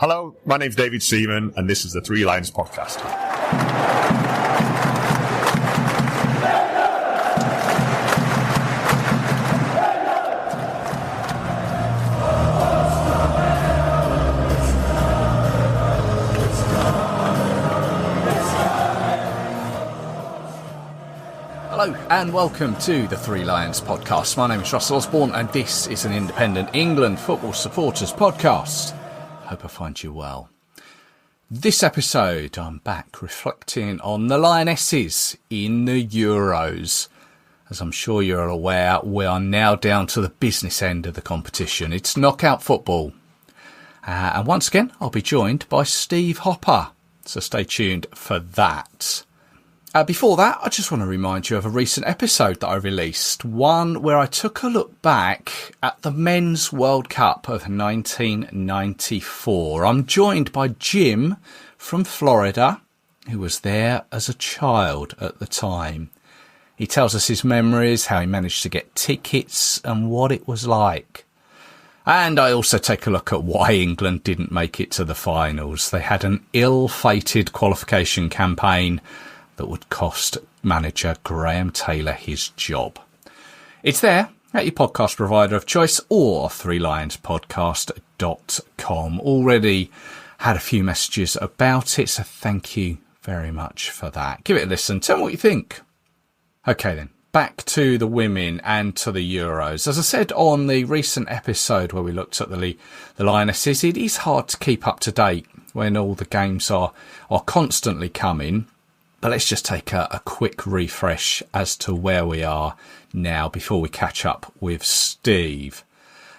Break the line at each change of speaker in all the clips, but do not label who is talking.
Hello, my name's David Seaman, and this is the Three Lions podcast.
Hello and welcome to the Three Lions podcast. My name is Russell Osborne and this is an independent England football supporters podcast. Hope I find you well. This episode I'm back reflecting on the Lionesses in the Euros. As I'm sure you're aware, we are now down to the business end of the competition. It's knockout football. And once again I'll be joined by Steve Hopper, so stay tuned for that. Before that, I just want to remind you of a recent episode that I released, one where I took a look back at the Men's World Cup of 1994. I'm joined by Jim from Florida, who was there as a child at the time. He tells us his memories, how he managed to get tickets and what it was like. And I also take a look at why England didn't make it to the finals. They had an ill-fated qualification campaign that would cost manager Graham Taylor his job. It's there at your podcast provider of choice or threelionspodcast.com. Already had a few messages about it, so thank you very much for that. Give it a listen. Tell me what you think. Okay then, back to the women and to the Euros. As I said on the recent episode where we looked at the Lionesses, it is hard to keep up to date when all the games are constantly coming. But let's just take a quick refresh as to where we are now before we catch up with Steve.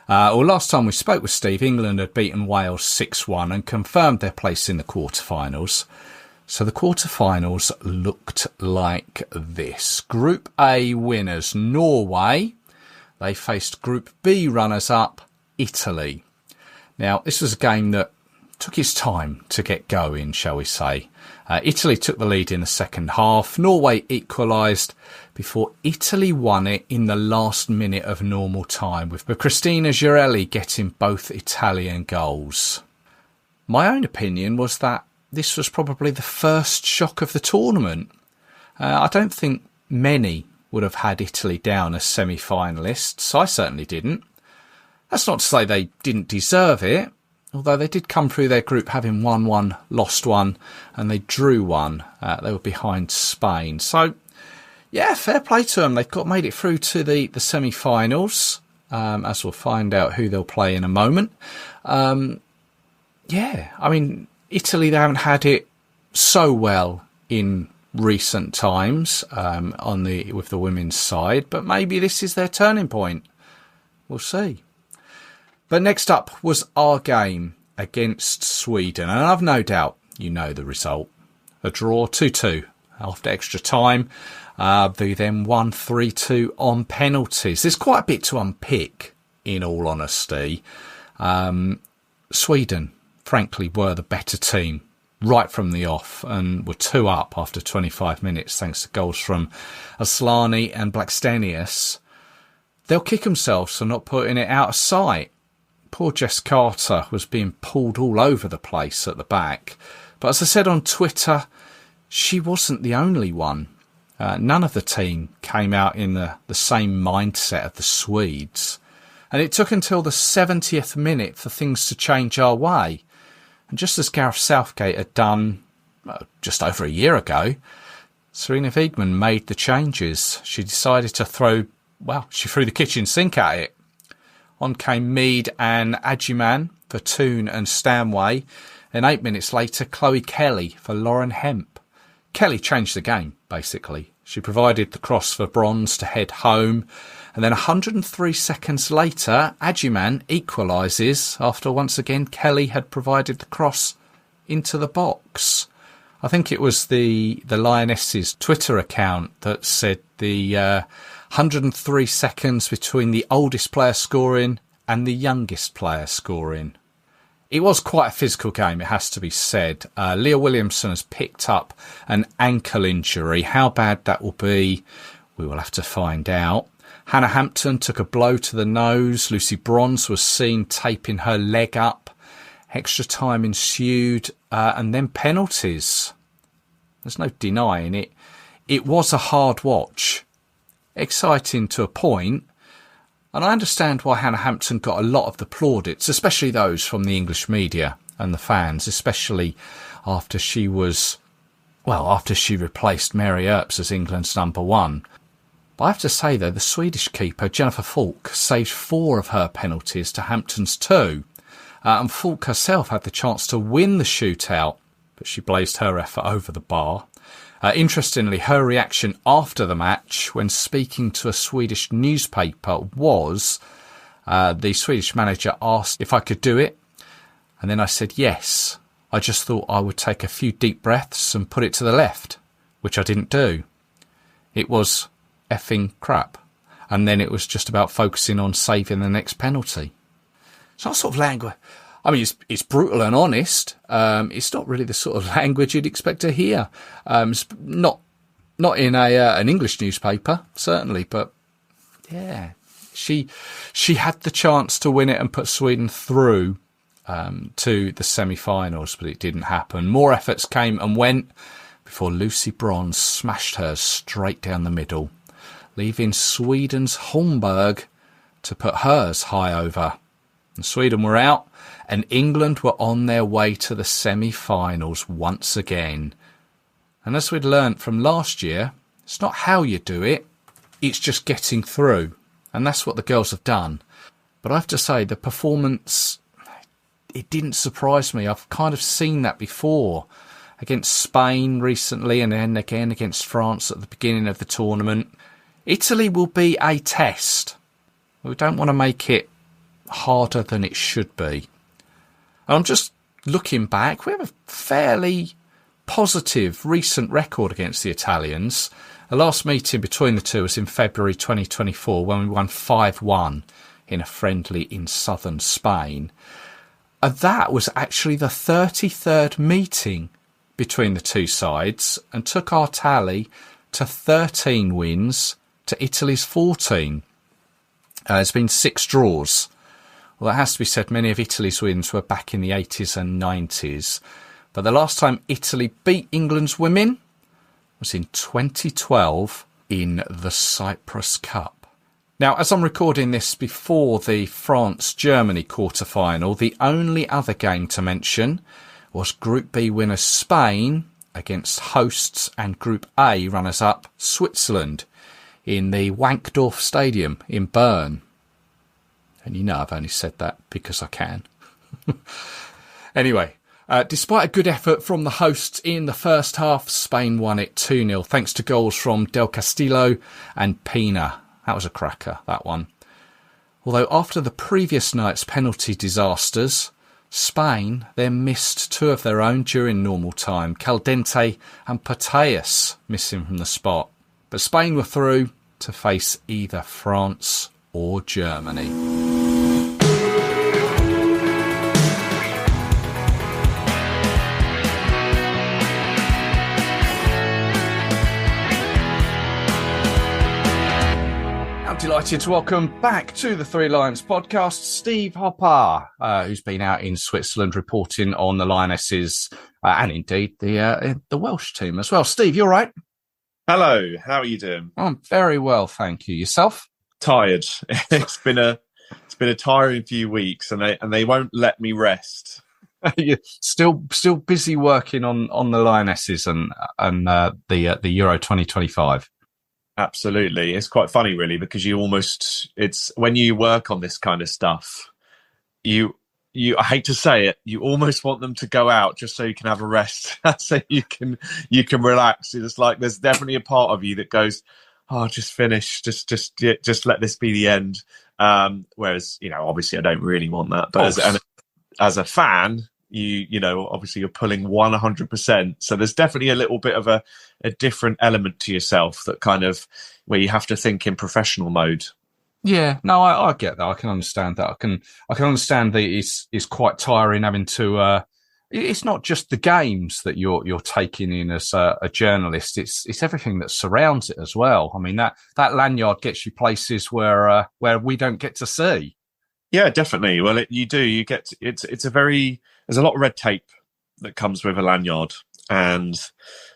Last time we spoke with Steve, England had beaten Wales 6-1 and confirmed their place in the quarterfinals. So the quarterfinals looked like this. Group A winners, Norway. They faced Group B runners-up, Italy. Now, this was a game that took its time to get going, shall we say. Italy took the lead in the second half. Norway equalised before Italy won it in the last minute of normal time, with Christina Girelli getting both Italian goals. My own opinion was that this was probably the first shock of the tournament. I don't think many would have had Italy down as semi-finalists. I certainly didn't. That's not to say they didn't deserve it. Although they did come through their group having won one, lost one, and they drew one. They were behind Spain. So, yeah, fair play to them. They've made it through to the semi-finals, as we'll find out who they'll play in a moment. Italy, they haven't had it so well in recent times with the women's side, but maybe this is their turning point. We'll see. But next up was our game against Sweden. And I've no doubt you know the result. A draw 2-2 after extra time. They then won 3-2 on penalties. There's quite a bit to unpick, in all honesty. Sweden, frankly, were the better team right from the off and were 2 up after 25 minutes thanks to goals from Aslani and Blackstenius. They'll kick themselves for not putting it out of sight. Poor Jess Carter was being pulled all over the place at the back. But as I said on Twitter, she wasn't the only one. None of the team came out in the same mindset of the Swedes. And it took until the 70th minute for things to change our way. And just as Gareth Southgate had done just over a year ago, Sarina Wiegman made the changes. She decided to she threw the kitchen sink at it. On came Mead and Adjiman for Toon and Stanway. And 8 minutes later, Chloe Kelly for Lauren Hemp. Kelly changed the game, basically. She provided the cross for Bronze to head home. And then 103 seconds later, Adjiman equalises after once again Kelly had provided the cross into the box. I think it was the Lionesses Twitter account that said the 103 seconds between the oldest player scoring and the youngest player scoring. It was quite a physical game, it has to be said. Leah Williamson has picked up an ankle injury. How bad that will be, we will have to find out. Hannah Hampton took a blow to the nose. Lucy Bronze was seen taping her leg up. Extra time ensued, and then penalties. There's no denying it. It was a hard watch. Exciting to a point. And I understand why Hannah Hampton got a lot of the plaudits, especially those from the English media and the fans, especially after she replaced Mary Earps as England's number one. But I have to say, though, the Swedish keeper, Jennifer Falk, saved 4 of her penalties to Hampton's 2. And Falk herself had the chance to win the shootout, but she blazed her effort over the bar. Interestingly, her reaction after the match when speaking to a Swedish newspaper was the Swedish manager asked if I could do it. And then I said yes. I just thought I would take a few deep breaths and put it to the left, which I didn't do. It was effing crap. And then it was just about focusing on saving the next penalty. It's not sort of language. I mean, it's brutal and honest. It's not really the sort of language you'd expect to hear. It's not in an English newspaper, certainly, but yeah, she had the chance to win it and put Sweden through to the semi-finals, but it didn't happen. More efforts came and went before Lucy Bronze smashed hers straight down the middle, leaving Sweden's Holmberg to put hers high over. And Sweden were out, and England were on their way to the semi-finals once again. And as we'd learnt from last year, it's not how you do it, it's just getting through. And that's what the girls have done. But I have to say, the performance, it didn't surprise me. I've kind of seen that before. Against Spain recently, and then again against France at the beginning of the tournament. Italy will be a test. We don't want to make it harder than it should be. And I'm just looking back. We have a fairly positive recent record against the Italians. The last meeting between the two was in February 2024 when we won 5-1 in a friendly in southern Spain. And that was actually the 33rd meeting between the two sides and took our tally to 13 wins to Italy's 14. There's been 6 draws. Well, that has to be said, many of Italy's wins were back in the 80s and 90s. But the last time Italy beat England's women was in 2012 in the Cyprus Cup. Now, as I'm recording this before the France-Germany quarter-final, the only other game to mention was Group B winners Spain against hosts and Group A runners-up Switzerland in the Wankdorf Stadium in Bern. And you know I've only said that because I can. Anyway, despite a good effort from the hosts in the first half, Spain won it 2-0 thanks to goals from Del Castillo and Pina. That was a cracker, that one. Although after the previous night's penalty disasters, Spain then missed 2 of their own during normal time, Caldente and Pateas missing from the spot. But Spain were through to face either France or Germany. Delighted to welcome back to the Three Lions podcast, Steve Hopper, who's been out in Switzerland reporting on the Lionesses and indeed the Welsh team as well. Steve, you all right?
Hello, how are you doing?
I'm very well, thank you. Yourself?
Tired. It's been a tiring few weeks, and they won't let me rest.
You're still busy working on the Lionesses and the Euro 2025.
Absolutely. It's quite funny, really, because it's when you work on this kind of stuff, I hate to say it, you almost want them to go out just so you can have a rest, so you can relax. It's like there's definitely a part of you that goes, oh, just finish, just let this be the end. Whereas, obviously I don't really want that, but as a fan, you know, obviously you're pulling 100%. So there's definitely a little bit of a different element to yourself that kind of where you have to think in professional mode.
Yeah, no, I get that. I can understand that. I can understand that it's quite tiring having to. It's not just the games that you're taking in as a journalist. It's everything that surrounds it as well. I mean that lanyard gets you places where we don't get to see.
Yeah, definitely. Well, you do. You get it's a very there's a lot of red tape that comes with a lanyard, and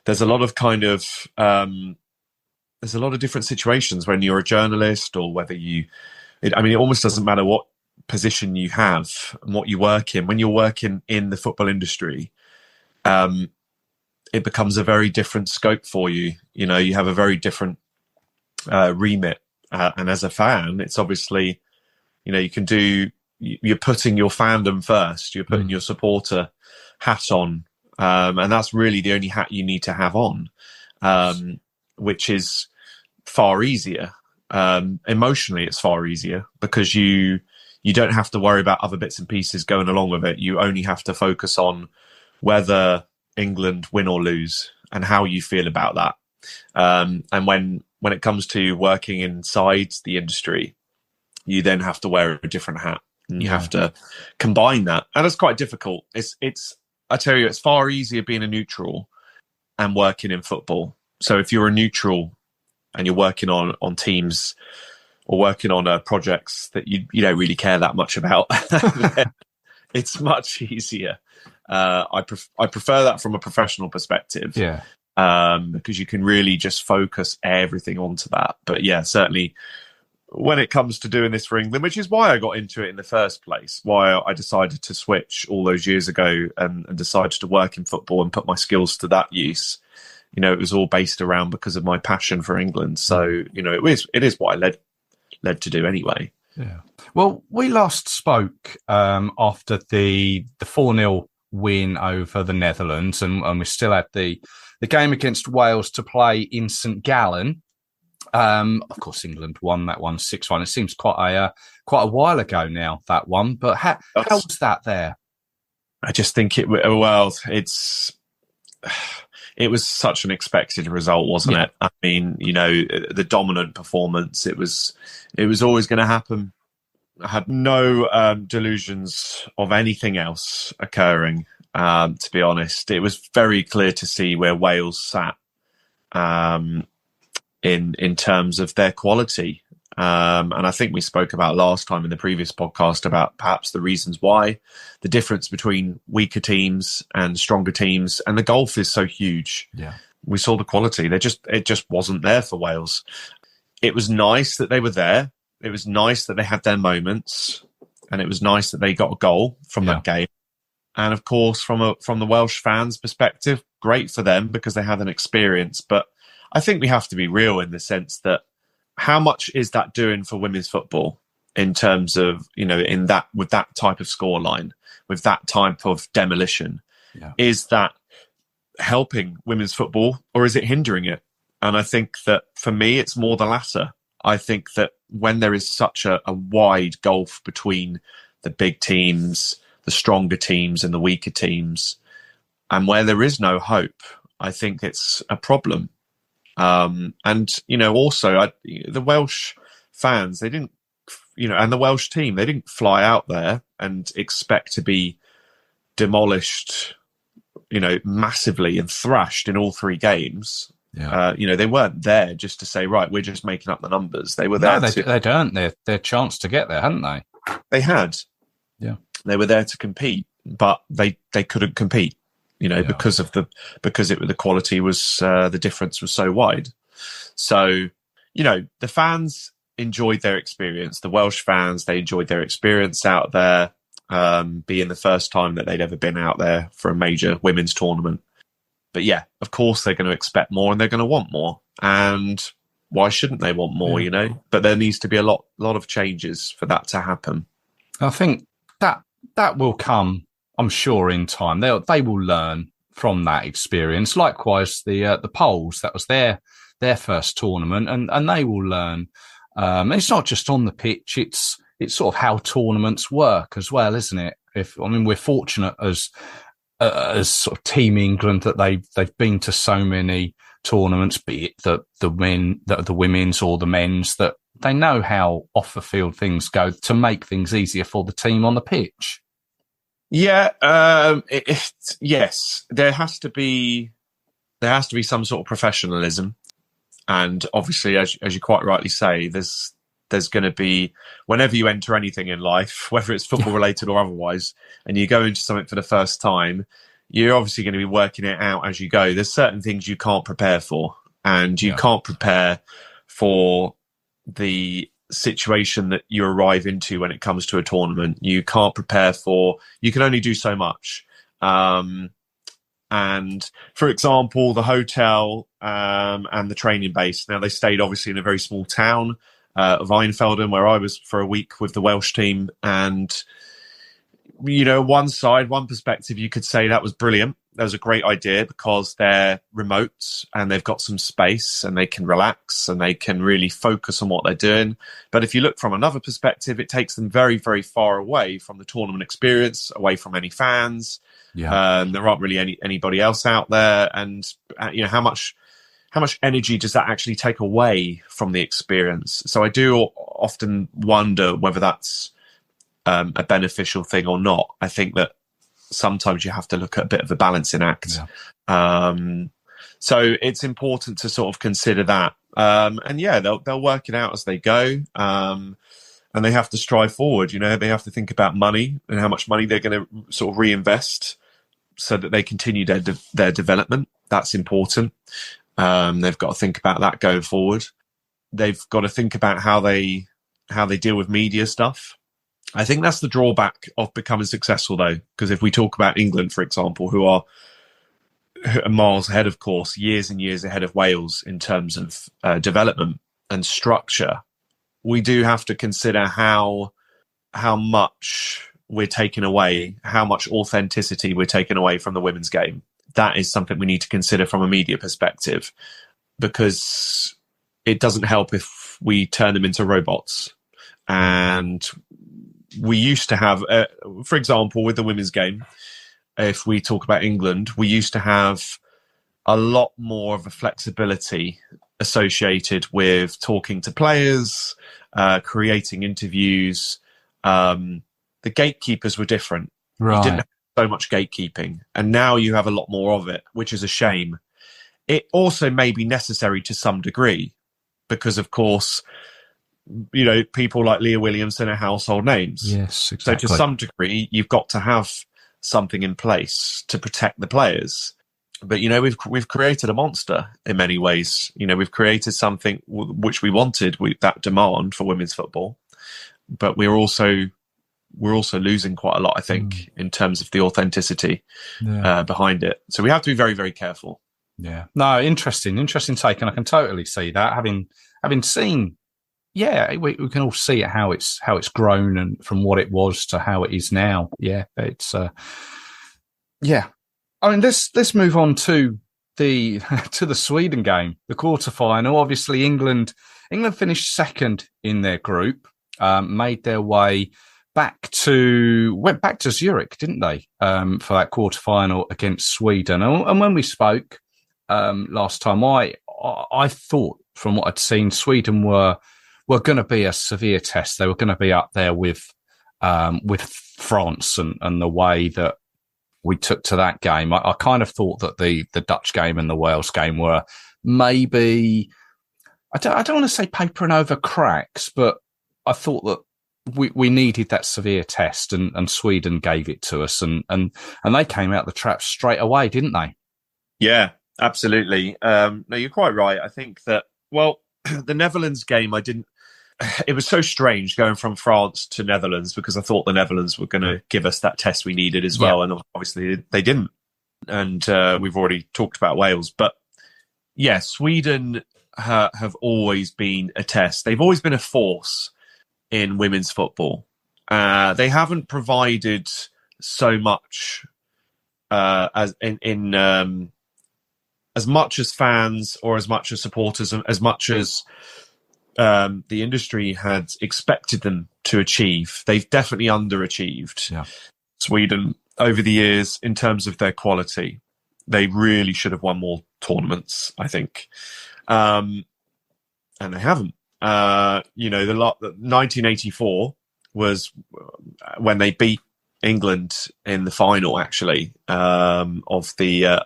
there's a lot of there's a lot of different situations when you're a journalist or whether I mean, it almost doesn't matter what position you have and what you work in. When you're working in the football industry, it becomes a very different scope for you. You know, you have a very different remit, and as a fan, it's obviously, you know, you're putting your fandom first. You're putting your supporter hat on, and that's really the only hat you need to have on, which is far easier. Emotionally, it's far easier because you don't have to worry about other bits and pieces going along with it. You only have to focus on whether England win or lose and how you feel about that. And when it comes to working inside the industry, you then have to wear a different hat and you have to combine that. And it's quite difficult. I tell you, it's far easier being a neutral and working in football. So if you're a neutral and you're working on teams or working on projects that you don't really care that much about, it's much easier. I prefer that from a professional perspective.
Yeah.
Because you can really just focus everything onto that. But yeah, certainly when it comes to doing this for England, which is why I got into it in the first place, why I decided to switch all those years ago and decided to work in football and put my skills to that use. You know, it was all based around because of my passion for England. So, you know, it is what I led to do anyway.
Yeah. Well, we last spoke after the 4-0 win over the Netherlands, and we still had the game against Wales to play in St Gallen. Of course, England won that one 6-1. It seems quite a while ago now, that one. But how was that there?
I just think it was such an expected result, wasn't it? I mean, you know, the dominant performance, it was always going to happen. I had no delusions of anything else occurring, to be honest. It was very clear to see where Wales sat in terms of their quality. And I think we spoke about last time in the previous podcast about perhaps the reasons why, the difference between weaker teams and stronger teams. And the gulf is so huge. Yeah, we saw the quality. It just wasn't there for Wales. It was nice that they were there. It was nice that they had their moments, and it was nice that they got a goal from that game. And of course, from the Welsh fans' perspective, great for them because they had an experience. But I think we have to be real in the sense that how much is that doing for women's football in terms of, you know, with that type of scoreline, with that type of demolition? Yeah. Is that helping women's football or is it hindering it? And I think that for me, it's more the latter. I think that when there is such a wide gulf between the big teams, the stronger teams and the weaker teams, and where there is no hope, I think it's a problem. And, you know, also the Welsh fans, they didn't, you know, and the Welsh team, they didn't fly out there and expect to be demolished, you know, massively and thrashed in all 3 games. Yeah. You know, they weren't there just to say, right, we're just making up the numbers. They were there. No,
they'd earned their chance to get there, hadn't they?
They had.
Yeah.
They were there to compete, but they couldn't compete, you know, because the quality was, the difference was so wide. So, you know, the fans enjoyed their experience. The Welsh fans, they enjoyed their experience out there, being the first time that they'd ever been out there for a major women's tournament. But yeah, of course they're going to expect more and they're going to want more. And why shouldn't they want more, you know? But there needs to be a lot of changes for that to happen.
I think that will come, I'm sure, in time. They will learn from that experience. Likewise, the Poles, that was their first tournament, and they will learn. It's not just on the pitch; it's sort of how tournaments work as well, isn't it? We're fortunate as sort of Team England that they've been to so many tournaments, be it the women's or the men's, that they know how off the field things go to make things easier for the team on the pitch.
Yeah, yes, there has to be some sort of professionalism, and obviously, as you quite rightly say, there's there's going to be, whenever you enter anything in life, whether it's football related or otherwise, and you go into something for the first time, you're obviously going to be working it out as you go. There's certain things you can't prepare for, and you can't prepare for the situation that you arrive into when it comes to a tournament. You can't prepare for, you can only do so much. And for example, the hotel and the training base. Now, they stayed obviously in a very small town of Eindhoven, where I was for a week with the Welsh team. And, you know, one perspective, you could say that was brilliant. That was a great idea because they're remote and they've got some space and they can relax and they can really focus on what they're doing. But if you look from another perspective, it takes them very, very far away from the tournament experience, away from any fans. There aren't really anybody else out there. And, you know, how much energy does that actually take away from the experience? So I do often wonder whether that's a beneficial thing or not. I think that sometimes you have to look at a bit of a balancing act. So it's important to sort of consider that. And yeah, they'll work it out as they go. And they have to strive forward. You know, they have to think about money and how much money they're going to sort of reinvest so that they continue their development. That's important. They've got to think about that going forward. They've got to think about how they deal with media stuff. I think that's the drawback of becoming successful, though, because if we talk about England, for example, who are miles ahead, of course, years and years ahead of Wales in terms of development and structure, we do have to consider how much we're taking away, how much authenticity we're taking away from the women's game. That is something we need to consider from a media perspective, because it doesn't help if we turn them into robots. And we used to have, for example, with the women's game, if we talk about England, we used to have a lot more of a flexibility associated with talking to players, creating interviews. The gatekeepers were different. Right. You didn't have so much gatekeeping, and now you have a lot more of it, which is a shame. It also may be necessary to some degree because, of course, you know, people like Leah Williamson are household names.
Yes, exactly.
So to some degree, you've got to have something in place to protect the players. But, you know, we've created a monster in many ways. You know, we've created something which we wanted, that demand for women's football. But we're also losing quite a lot, I think, in terms of the authenticity behind it. So we have to be very, very careful.
Yeah. No, interesting take. And I can totally see that. Having seen, we can all see it, how it's grown, and from what it was to how it is now. Yeah, it's I mean, let's move on to the Sweden game, the quarterfinal. Obviously, England finished second in their group, made their way went back to Zurich, didn't they? For that quarterfinal against Sweden. And when we spoke last time, I thought, from what I'd seen, Sweden were going to be a severe test. They were going to be up there with France and the way that we took to that game. I kind of thought that the Dutch game and the Wales game were maybe, I don't want to say papering over cracks, but I thought that we needed that severe test, and Sweden gave it to us, and they came out the trap straight away, didn't they?
Yeah, absolutely. No, you're quite right. I think that, well, the Netherlands game, it was so strange going from France to Netherlands, because I thought the Netherlands were going to give us that test we needed as well. And obviously they didn't. And we've already talked about Wales. But yeah, Sweden have always been a test. They've always been a force in women's football. They haven't provided so much as much as fans or as much as supporters, as much as the industry had expected them to achieve. They've definitely underachieved. Sweden over the years in terms of their quality. They really should have won more tournaments, I think. And they haven't. The 1984 was when they beat England in the final, actually, of the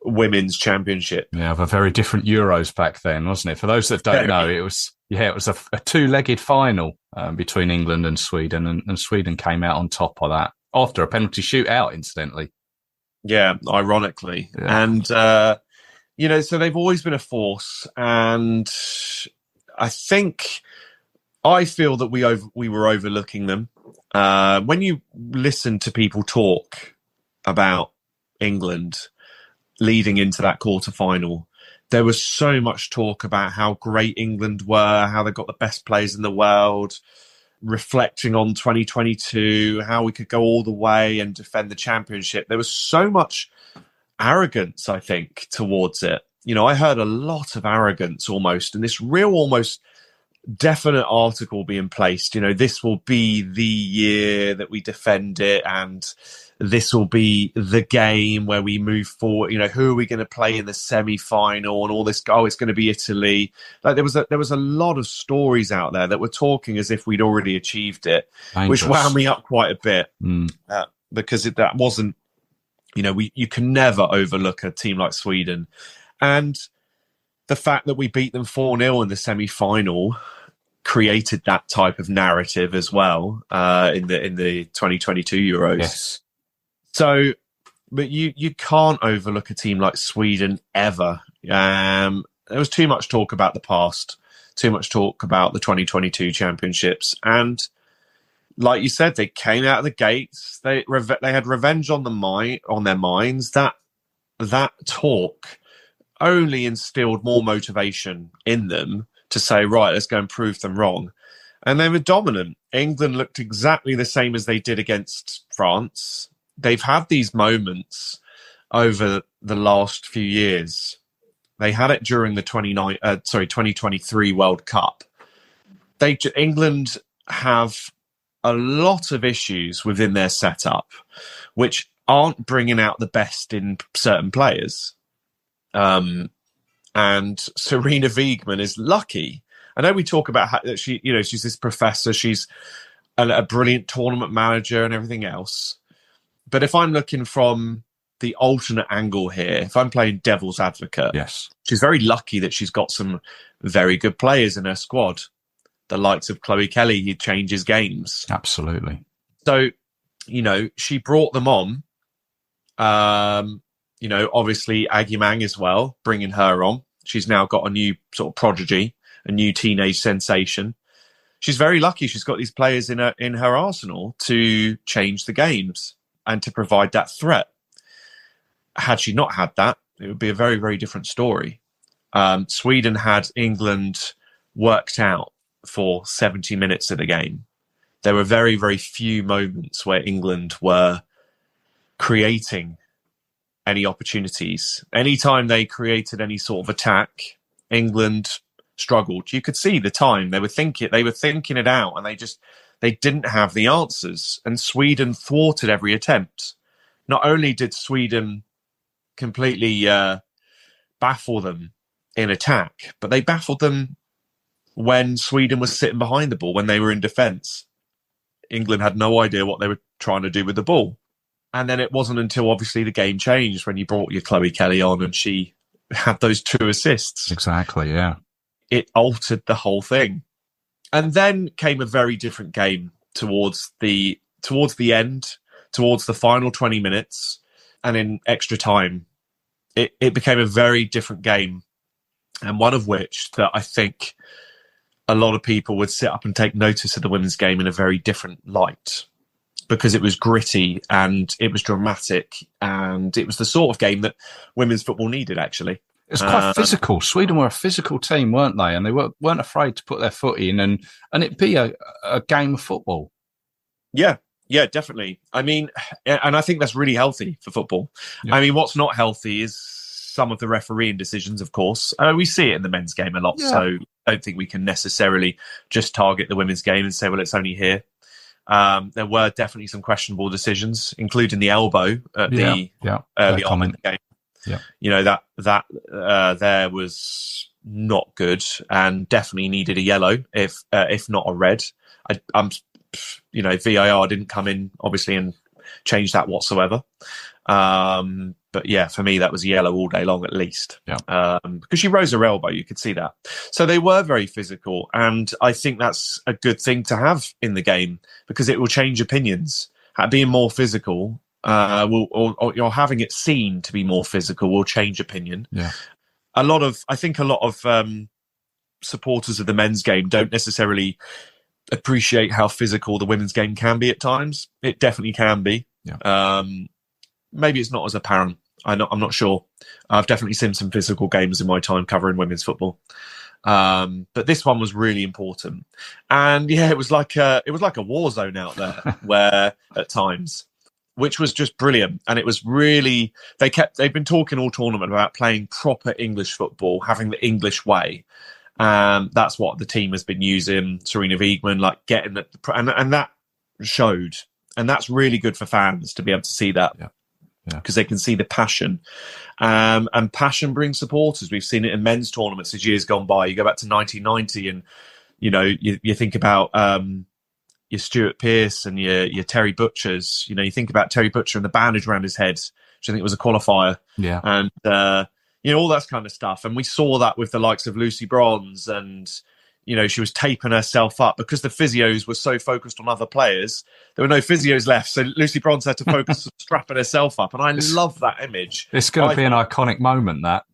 Women's Championship.
Yeah, of a very different Euros back then, wasn't it? For those that don't know, it was Yeah, it was a two-legged final between England and Sweden, and Sweden came out on top of that after a penalty shootout, incidentally.
Yeah, ironically.
Yeah.
And, so they've always been a force. And I feel that we were overlooking them. When you listen to people talk about England leading into that quarterfinal, there was so much talk about how great England were, how they got the best players in the world, reflecting on 2022, how we could go all the way and defend the championship. There was so much arrogance, I think, towards it. I heard a lot of arrogance almost, and this real almost definite article being placed. This will be the year that we defend it, and this will be the game where we move forward. Who are we going to play in the semi-final and all this? Oh, it's going to be Italy. Like there was a lot of stories out there that were talking as if we'd already achieved it,
Dangerous.
which wound me up quite a bit because that wasn't. You can never overlook a team like Sweden, and the fact that we beat them 4-0 in the semi-final created that type of narrative as well in the 2022 Euros.
Yes.
So, but you can't overlook a team like Sweden ever. There was too much talk about the past, too much talk about the 2022 championships, and like you said, they came out of the gates. They had revenge on their minds. That talk only instilled more motivation in them to say, right, let's go and prove them wrong. And they were dominant. England looked exactly the same as they did against France. They've had these moments over the last few years. They had it during the 2023 World Cup. England have a lot of issues within their setup, which aren't bringing out the best in certain players. And Serena Wiegmann is lucky. I know we talk about how she's this professor, she's a brilliant tournament manager and everything else. But if I'm looking from the alternate angle here, if I'm playing devil's advocate,
yes,
she's very lucky that she's got some very good players in her squad. The likes of Chloe Kelly, who changes games.
Absolutely.
So, she brought them on. Obviously Agyemang as well, bringing her on. She's now got a new sort of prodigy, a new teenage sensation. She's very lucky she's got these players in her arsenal to change the games and to provide that threat. Had she not had that, it would be a very, very different story. Sweden had England worked out for 70 minutes of the game. There were very, very few moments where England were creating any opportunities. Anytime they created any sort of attack, England struggled. You could see the time they were thinking it out, and they didn't have the answers. And Sweden thwarted every attempt. Not only did Sweden completely baffle them in attack, but they baffled them when Sweden was sitting behind the ball, when they were in defence. England had no idea what they were trying to do with the ball. And then it wasn't until obviously the game changed when you brought your Chloe Kelly on and she had those 2 assists.
Exactly, yeah.
It altered the whole thing. And then came a very different game towards the end, towards the final 20 minutes, and in extra time. It became a very different game, and one of which that I think a lot of people would sit up and take notice of the women's game in a very different light, because it was gritty and it was dramatic, and it was the sort of game that women's football needed, actually.
It's quite physical. Sweden were a physical team, weren't they? And they weren't afraid to put their foot in and it be a game of football.
Yeah, definitely. I mean, and I think that's really healthy for football.
Yeah.
I mean, what's not healthy is some of the refereeing decisions, of course. We see it in the men's game a lot, so I don't think we can necessarily just target the women's game and say, well, it's only here. There were definitely some questionable decisions, including the elbow at the early on in the game. Yeah. That there was not good and definitely needed a yellow, if not a red. VAR didn't come in obviously and change that whatsoever. But yeah, for me, that was yellow all day long, at least.
Yeah.
Because she rose her elbow, you could see that. So they were very physical. And I think that's a good thing to have in the game because it will change opinions. Being more physical, or you're having it seen to be more physical will change opinion.
Yeah.
I think a lot of supporters of the men's game don't necessarily appreciate how physical the women's game can be at times. It definitely can be.
Yeah.
Maybe it's not as apparent. I'm not sure. I've definitely seen some physical games in my time covering women's football, but this one was really important. And yeah, it was like a war zone out there, where at times, which was just brilliant. And it was really they've been talking all tournament about playing proper English football, having the English way. That's what the team has been using. Serena Wiegman, like getting it, and that showed, and that's really good for fans to be able to see that.
Yeah.
Because they can see the passion, and passion brings supporters. We've seen it in men's tournaments as years gone by. You go back to 1990, and you think about your Stuart Pearce and your Terry Butchers. You think about Terry Butcher and the bandage around his head, which I think was a qualifier.
Yeah,
and all that kind of stuff. And we saw that with the likes of Lucy Bronze, and she was taping herself up because the physios were so focused on other players. There were no physios left, so Lucy Bronze had to focus on strapping herself up. And I love that image.
It's going to be an iconic moment, that.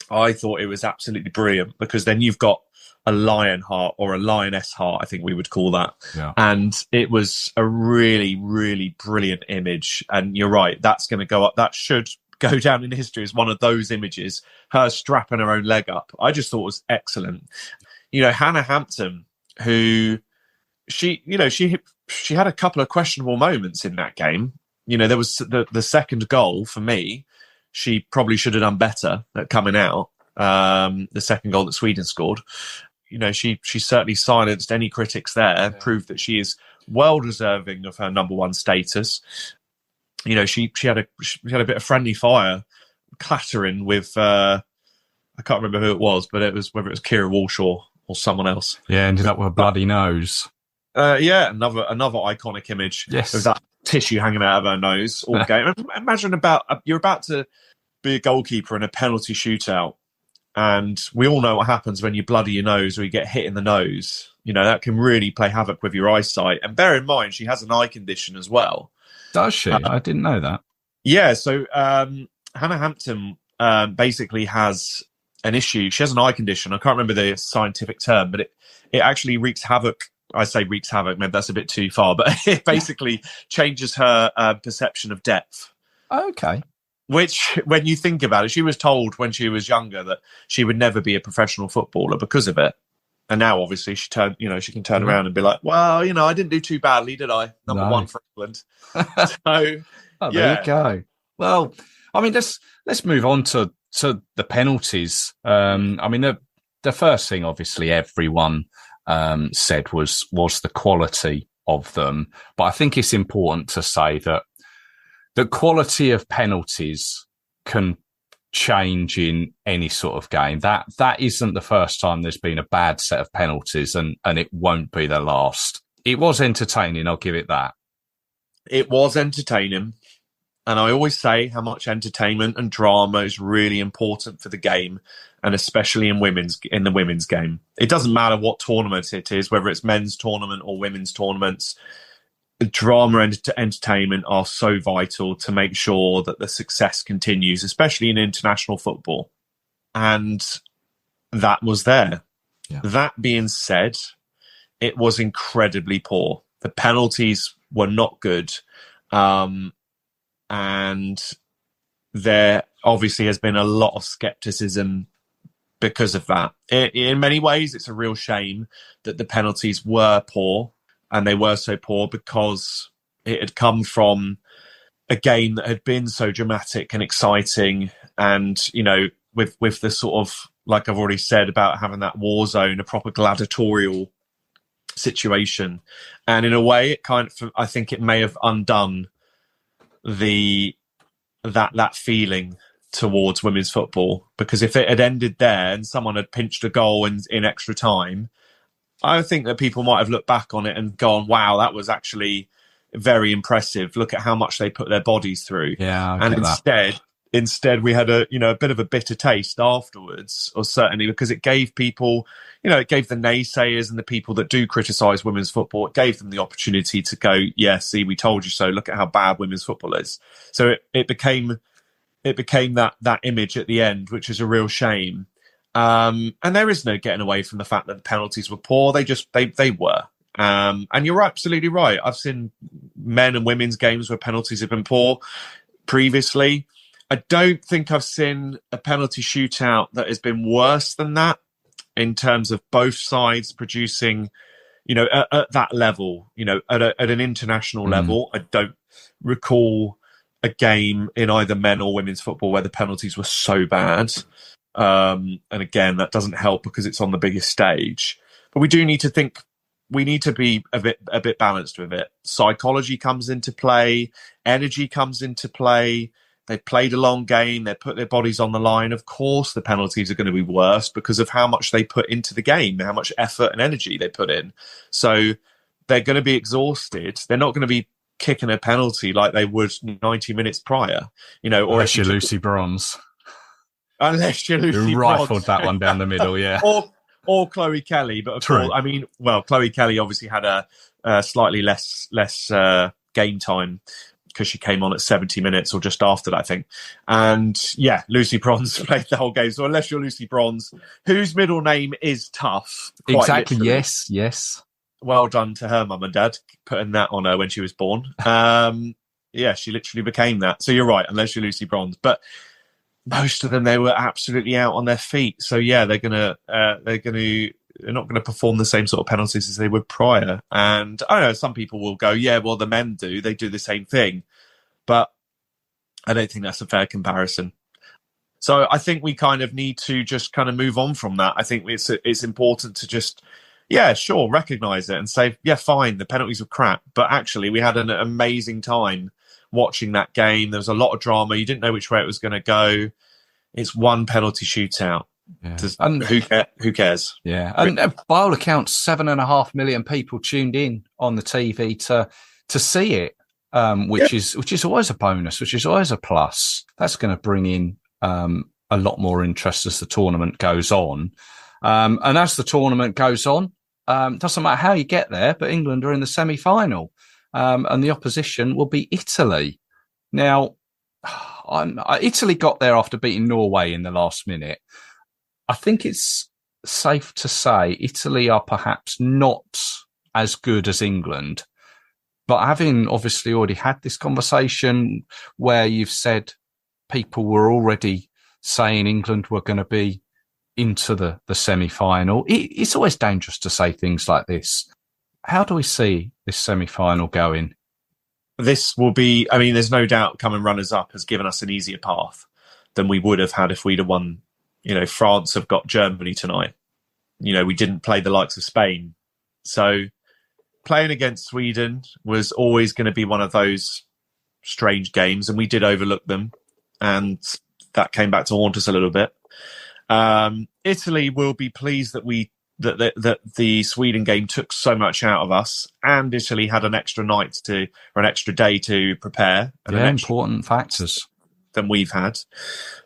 I thought it was absolutely brilliant because then you've got a lion heart or a lioness heart, I think we would call that.
Yeah.
And it was a really, really brilliant image. And you're right, that's going to go up. That should go down in history as one of those images, her strapping her own leg up. I just thought it was excellent. Hannah Hampton, who she had a couple of questionable moments in that game. There was the second goal for me. She probably should have done better at coming out. The second goal that Sweden scored. She certainly silenced any critics there, yeah. Proved that she is well deserving of her number one status. She had a bit of friendly fire clattering with I can't remember who it was, but whether it was Kira Walshaw or someone else.
Yeah, ended up with a bloody nose.
Yeah, another iconic image.
Yes,
with that tissue hanging out of her nose all game. Imagine you're about to be a goalkeeper in a penalty shootout, and we all know what happens when you bloody your nose or you get hit in the nose. That can really play havoc with your eyesight. And bear in mind, she has an eye condition as well.
Does she? I didn't know that.
Yeah, so Hannah Hampton basically has an issue. She has an eye condition. I can't remember the scientific term, but it actually wreaks havoc. I say wreaks havoc, maybe that's a bit too far, but it basically changes her perception of depth.
Okay.
Which, when you think about it, she was told when she was younger that she would never be a professional footballer because of it. And now, obviously, she can turn around and be like, well, I didn't do too badly, did I? Number one for England. So,
there you go. Well, let's move on to the penalties. The first thing, obviously, everyone said was the quality of them. But I think it's important to say that the quality of penalties can change in any sort of game. That isn't the first time there's been a bad set of penalties, and it won't be the last. It was entertaining, I'll give it that.
It was entertaining. And I always say how much entertainment and drama is really important for the game, and especially in the women's game. It doesn't matter what tournament it is, whether it's men's tournament or women's tournaments. Drama and entertainment are so vital to make sure that the success continues, especially in international football. And that was there. Yeah. That being said, it was incredibly poor. The penalties were not good. And there obviously has been a lot of skepticism because of that. In many ways, it's a real shame that the penalties were poor, and they were so poor because it had come from a game that had been so dramatic and exciting. And, with the sort of, like I've already said, about having that war zone, a proper gladiatorial situation. And in a way, I think it may have undone that feeling towards women's football, because if it had ended there and someone had pinched a goal in extra time, I think that people might have looked back on it and gone, wow, that was actually very impressive. Look at how much they put their bodies through.
Yeah,
and instead instead we had a bit of a bitter taste afterwards, or certainly because it gave people, it gave the naysayers and the people that do criticize women's football, it gave them the opportunity to go, yeah, see, we told you so, look at how bad women's football is. So it became that image at the end, which is a real shame. And there is no getting away from the fact that the penalties were poor. They were. And you're absolutely right. I've seen men and women's games where penalties have been poor previously. I don't think I've seen a penalty shootout that has been worse than that in terms of both sides producing, at that level, at an international level. I don't recall a game in either men or women's football where the penalties were so bad. And again, that doesn't help because it's on the biggest stage. But we do need to think, we need to be a bit balanced with it. Psychology comes into play, energy comes into play. They played a long game. They put their bodies on the line. Of course, the penalties are going to be worse because of how much they put into the game, how much effort and energy they put in. So they're going to be exhausted. They're not going to be kicking a penalty like they would 90 minutes prior, or
unless you're Lucy Bronze.
Unless you're Lucy
Who
Bronze.
rifled that one down the middle, yeah.
or Chloe Kelly, but of course, Chloe Kelly obviously had a slightly less game time because she came on at 70 minutes or just after that, I think. And yeah, Lucy Bronze played the whole game. So unless you're Lucy Bronze, whose middle name is tough.
Exactly.
Literally.
Yes.
Well done to her mum and dad putting that on her when she was born. Yeah, she literally became that. So you're right, unless you're Lucy Bronze. But most of them, they were absolutely out on their feet. So yeah, they're not going to perform the same sort of penalties as they would prior. And I don't know, some people will go, yeah, well, the men do. They do the same thing. But I don't think that's a fair comparison. So I think we kind of need to just kind of move on from that. I think it's important to just, yeah, sure, recognise it and say, yeah, fine, the penalties were crap. But actually, we had an amazing time watching that game. There was a lot of drama. You didn't know which way it was going to go. It's one penalty shootout.
Yeah.
And who cares?
Yeah, and by all accounts, 7.5 million people tuned in on the TV to see it, which is always a bonus, which is always a plus. That's going to bring in a lot more interest as the tournament goes on, and as the tournament goes on, doesn't matter how you get there, but England are in the semi-final, and the opposition will be Italy. Now, Italy got there after beating Norway in the last minute. I think it's safe to say Italy are perhaps not as good as England, but having obviously already had this conversation where you've said people were already saying England were going to be into the semi-final, it's always dangerous to say things like this. How do we see this semi-final going?
This will be, I mean, there's no doubt coming runners-up has given us an easier path than we would have had if we'd have won. France have got Germany tonight. We didn't play the likes of Spain. So playing against Sweden was always going to be one of those strange games, and we did overlook them. And that came back to haunt us a little bit. Italy will be pleased that the Sweden game took so much out of us, and Italy had an extra night or an extra day to prepare. And
important factors
than we've had.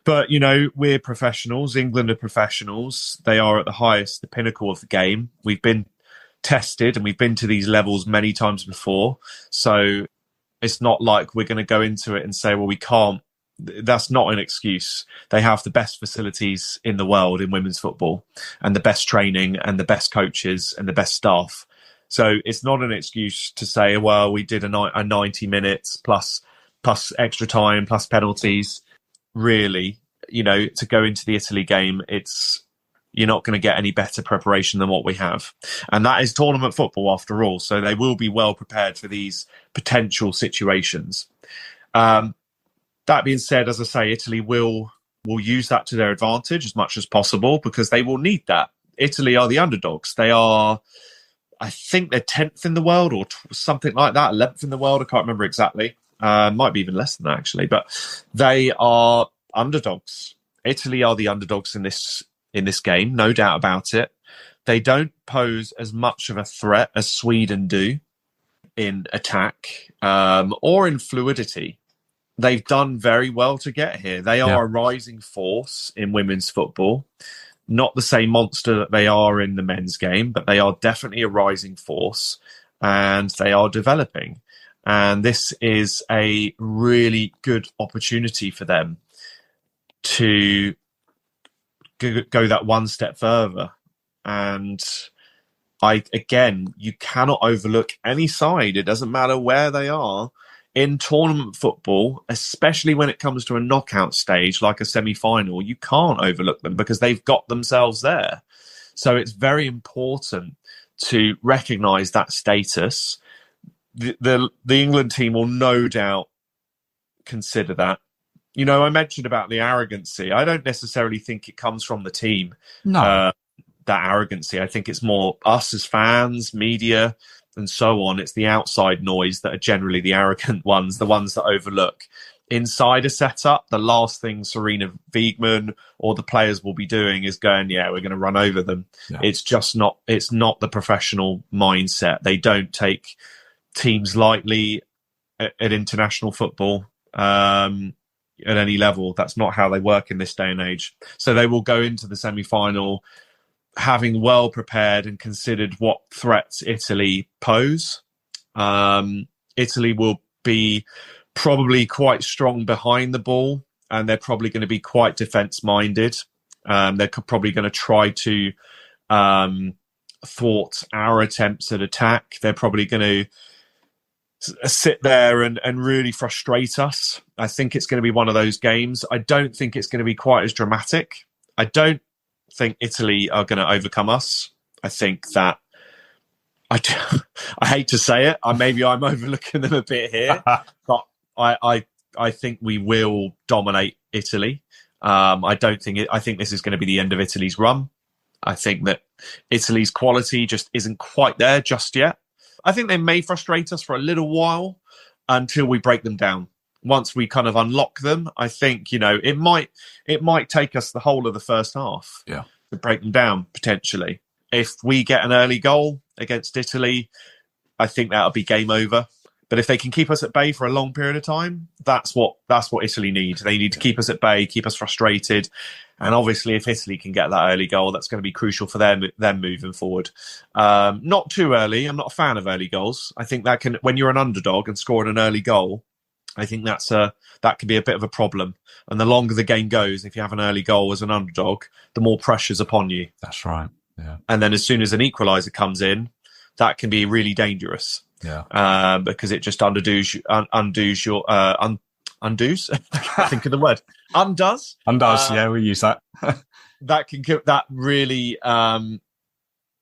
But, we're professionals. England are professionals. They are at the pinnacle of the game. We've been tested and we've been to these levels many times before. So it's not like we're going to go into it and say, well, we can't. That's not an excuse. They have the best facilities in the world in women's football, and the best training and the best coaches and the best staff. So it's not an excuse to say, well, we did a 90 minutes plus extra time, plus penalties. Really, to go into the Italy game, you're not going to get any better preparation than what we have. And that is tournament football after all. So they will be well prepared for these potential situations. That being said, as I say, Italy will use that to their advantage as much as possible because they will need that. Italy are the underdogs. They are, I think they're 10th in the world or something like that, 11th in the world. I can't remember exactly. Might be even less than that, actually. But they are underdogs. Italy are the underdogs in this game, no doubt about it. They don't pose as much of a threat as Sweden do in attack or in fluidity. they've done very well to get here. They are a rising force in women's football. Not the same monster that they are in the men's game, but they are definitely a rising force, and they are developing. And this is a really good opportunity for them to go that one step further. And you cannot overlook any side. It doesn't matter where they are in tournament football, especially when it comes to a knockout stage like a semi-final. You can't overlook them because they've got themselves there. So it's very important to recognise that status. The England team will no doubt consider that. You know, I mentioned about the arrogancy. I don't necessarily think it comes from the team.
No.
That arrogancy. I think it's more us as fans, media, and so on. It's the outside noise that are generally the arrogant ones, the ones that overlook. Inside a setup, the last thing Serena Wiegman or the players will be doing is going, yeah, we're going to run over them. Yeah. It's not the professional mindset. They don't take teams lightly at international football at any level. That's not how they work in this day and age. So they will go into the semi-final having well prepared and considered what threats Italy pose. Italy will be probably quite strong behind the ball, and they're probably going to be quite defence-minded. They're probably going to try to thwart our attempts at attack. They're probably going to sit there and really frustrate us. I think it's going to be one of those games. I don't think it's going to be quite as dramatic. I don't think Italy are going to overcome us. I think that I hate to say it. Maybe I'm overlooking them a bit here, but I think we will dominate Italy. I think this is going to be the end of Italy's run. I think that Italy's quality just isn't quite there just yet. I think they may frustrate us for a little while until we break them down. Once we kind of unlock them, I think, you know, it might take us the whole of the first half to break them down, potentially. If we get an early goal against Italy, I think that'll be game over. But if they can keep us at bay for a long period of time, that's what Italy need. They need to keep us at bay, keep us frustrated. And obviously, if Italy can get that early goal, that's going to be crucial for them moving forward. Not too early. I'm not a fan of early goals. I think that when you're an underdog and scoring an early goal, I think that can be a bit of a problem. And the longer the game goes, if you have an early goal as an underdog, the more pressure's upon you.
That's right. Yeah.
And then as soon as an equaliser comes in, that can be really dangerous.
Yeah.
Because it just undoes your undoes. I think of the word undoes.
Undoes. Yeah, we use that.
that really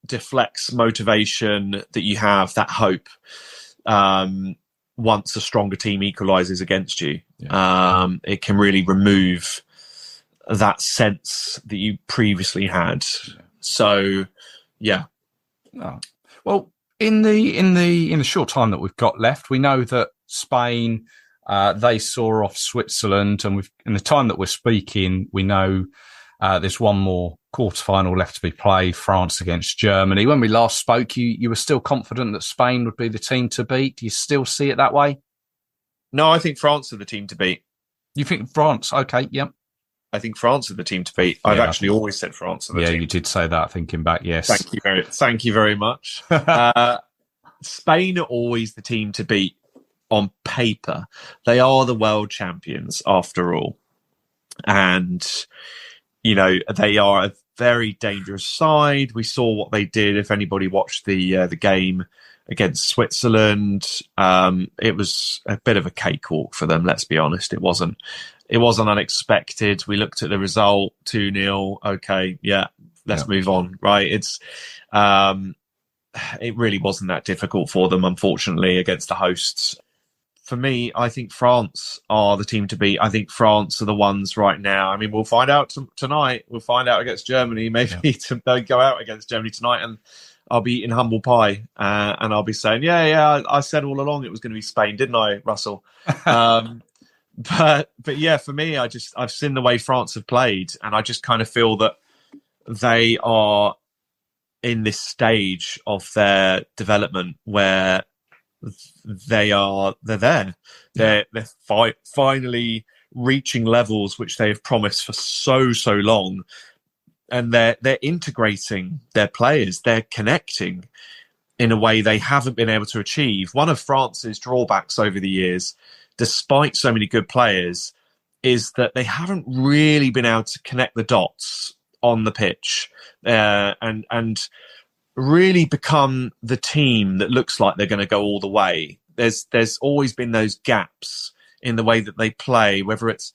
deflects motivation that you have, that hope. Once a stronger team equalises against you, it can really remove that sense that you previously had. So, yeah.
Oh. Well, in the short time that we've got left, we know that Spain they saw off Switzerland, and in the time that we're speaking, we know there's one more quarterfinal left to be played, France against Germany. When we last spoke, you were still confident that Spain would be the team to beat. Do you still see it that way?
No, I think France are the team to beat.
You think France? Okay, yep.
I think France are the team to beat. I've actually always said France are the team.
Yeah, you did say that, thinking back, yes.
Thank you very much. Spain are always the team to beat on paper. They are the world champions, after all. And, you know, they are a very dangerous side. We saw what they did. If anybody watched the game against Switzerland, it was a bit of a cakewalk for them. Let's be honest. It wasn't unexpected. We looked at the result, 2-0. Okay, yeah, let's move on. Right? It really wasn't that difficult for them, unfortunately, against the hosts. For me, I think France are the team to beat. I think France are the ones right now. I mean, we'll find out tonight. We'll find out against Germany. Maybe they go out against Germany tonight, and I'll be eating humble pie, and I'll be saying, I said all along it was going to be Spain, didn't I, Russell? But yeah, for me, I've seen the way France have played, and I just kind of feel that they are in this stage of their development where they're there. They're finally reaching levels which they have promised for so long, and they're integrating their players. They're connecting in a way they haven't been able to achieve. One of France's drawbacks over the years, despite so many good players, is that they haven't really been able to connect the dots on the pitch and really become the team that looks like they're going to go all the way. There's always been those gaps in the way that they play, whether it's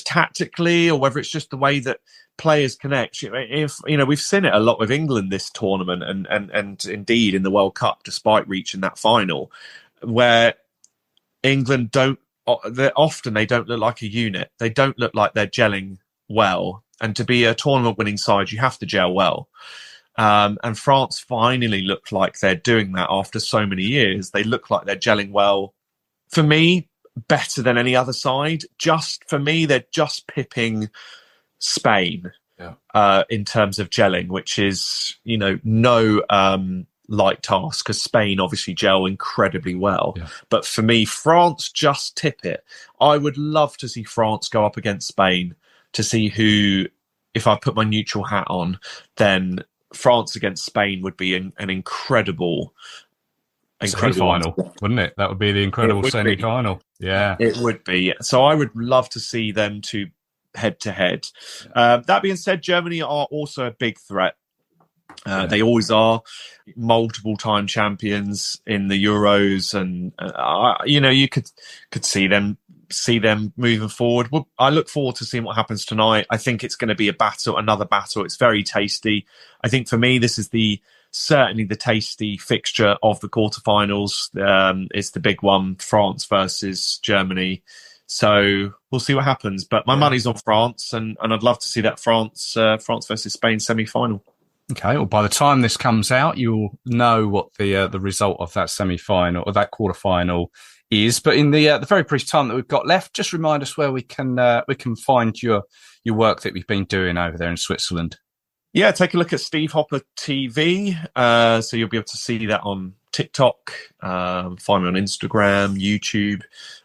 tactically or whether it's just the way that players connect. If we've seen it a lot with England this tournament and indeed in the World Cup, despite reaching that final, where England they don't look like a unit. They don't look like they're gelling well. And to be a tournament winning side, you have to gel well. And France finally look like they're doing that after so many years. They look like they're gelling well. For me, better than any other side. Just for me, they're just pipping Spain in terms of gelling, which is, no light task, because Spain obviously gel incredibly well. Yeah. But for me, France just tip it. I would love to see France go up against Spain to see who, if I put my neutral hat on, then France against Spain would be an incredible
semi-final, wouldn't it? That would be the incredible semi-final. Yeah,
it would be. So I would love to see them two head to head. That being said, Germany are also a big threat. They always are, multiple time champions in the Euros, and you could see them moving forward. Well, I look forward to seeing what happens tonight. I think it's going to be another battle. It's very tasty. I think for me, this is certainly the tasty fixture of the quarterfinals. It's the big one, France versus Germany. So we'll see what happens. But my money's on France, and I'd love to see that France versus Spain semi-final.
Okay, well, by the time this comes out, you'll know what the result of that semi-final or that quarter-final is. But in the very brief time that we've got left, just remind us where we can find your work that you've been doing over there in Switzerland.
Yeah, take a look at Steve Hopper TV. So you'll be able to see that on TikTok, find me on Instagram, YouTube.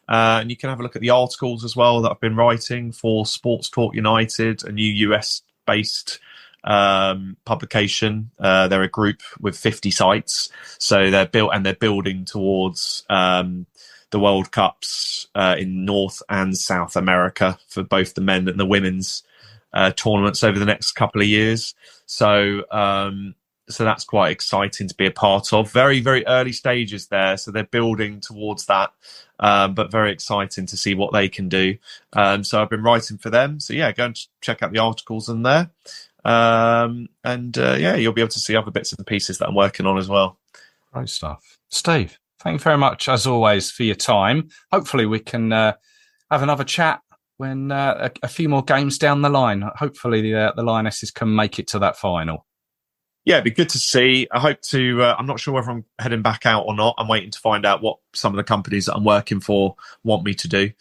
And you can have a look at the articles as well that I've been writing for Sports Talk United, a new US-based publication. They're a group with 50 sites. So they're building towards the World Cups in North and South America for both the men and the women's tournaments over the next couple of years. So that's quite exciting to be a part of. Very, very early stages there. So they're building towards that, but very exciting to see what they can do. So I've been writing for them. So yeah, go and check out the articles in there. You'll be able to see other bits and pieces that I'm working on as well.
Great stuff. Steve, thank you very much, as always, for your time. Hopefully we can have another chat when a few more games down the line. Hopefully the Lionesses can make it to that final.
Yeah, it'd be good to see. I hope to. I'm not sure whether I'm heading back out or not. I'm waiting to find out what some of the companies that I'm working for want me to do.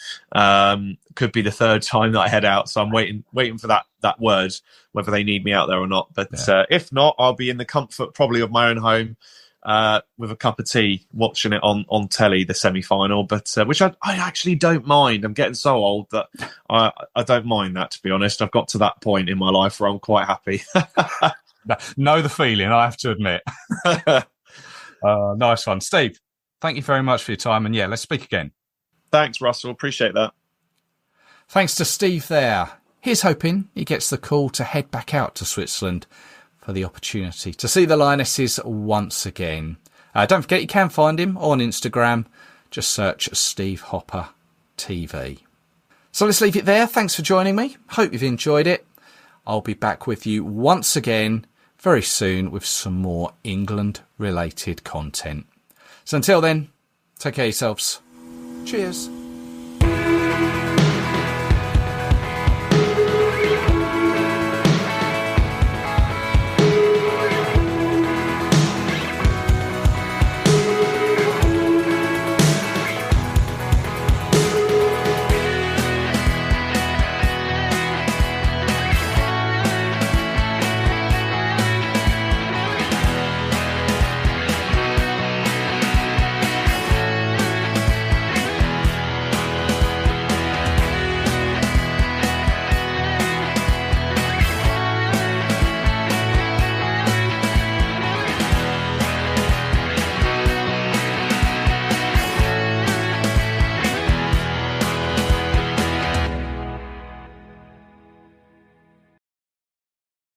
Could be the third time that I head out, so I'm waiting for that word, whether they need me out there or not. But if not, I'll be in the comfort probably of my own home with a cup of tea, watching it on telly, the semi-final. But which I actually don't mind. I'm getting so old that I don't mind that, to be honest. I've got to that point in my life where I'm quite happy.
Know the feeling, I have to admit. Nice one. Steve, thank you very much for your time. And yeah, let's speak again.
Thanks, Russell. Appreciate that.
Thanks to Steve there. Here's hoping he gets the call to head back out to Switzerland for the opportunity to see the Lionesses once again. Don't forget, you can find him on Instagram. Just search Steve Hopper TV. So let's leave it there. Thanks for joining me. Hope you've enjoyed it. I'll be back with you once again very soon with some more England-related content. So until then, take care of yourselves. Cheers.